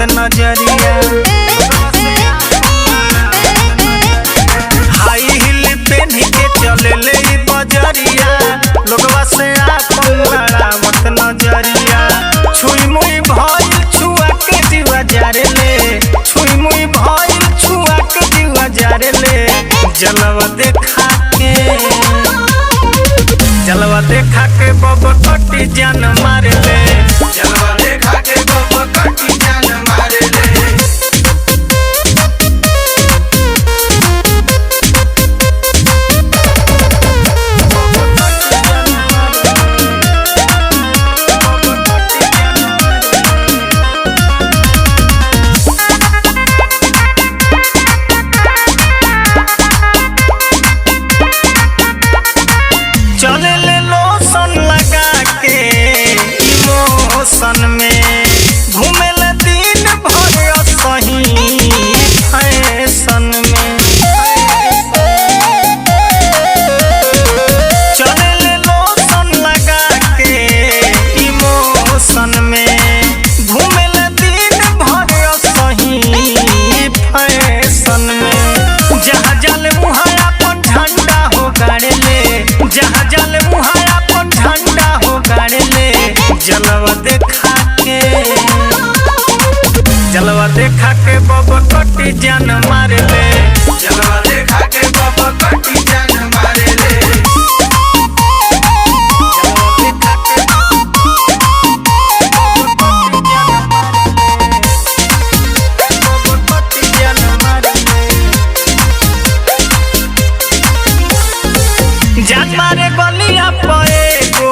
नजरिया। High heel पेन्ही के चले ले बजरिया, लोगवा से आपन लड़ावत नजरिया। छुई मुई भइल छुआ के जीवा जारे ले, छुई मुई भइल छुआ के जीवा जारे ले। जलवा देखा के बब कटी जान मारे ले, जलवा देखा के बब कटी जान मारे ले। चले ले लोशन लगा के इमोशन में, घूमे ले दिन भर सही फैशन में। चले ले लोशन लगा के इमोशन में, घूमे ले दिन भर सही फैशन में। जहाँ जल मुहारा अपन झंडा हो गाड़े ले, जहाँ जल मुहारा अपन झंडा हो गाड़े ले। जलवा देखा के बब कटी जान मारे ले, जलवा देखा के बब कटी जान मारे ले। जान मारे गलिया पे गो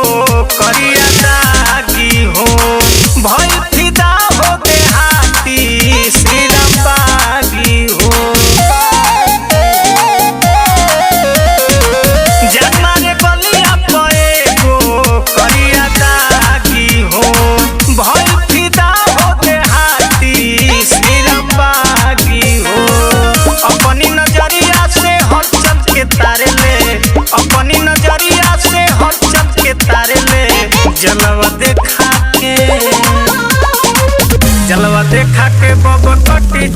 करिया दागी हो, भइल फिदा हो देहाती श्रीराम बागी हो। जान मारे गलिया पे गो करिया दागी हो, भइल फिदा हो देहाती श्रीराम बागी हो। अपनी नजरिया से हलचल के तारे ले, अपनी नजरिया से हलचल के तारे ले। जलवा देखा के बब कटी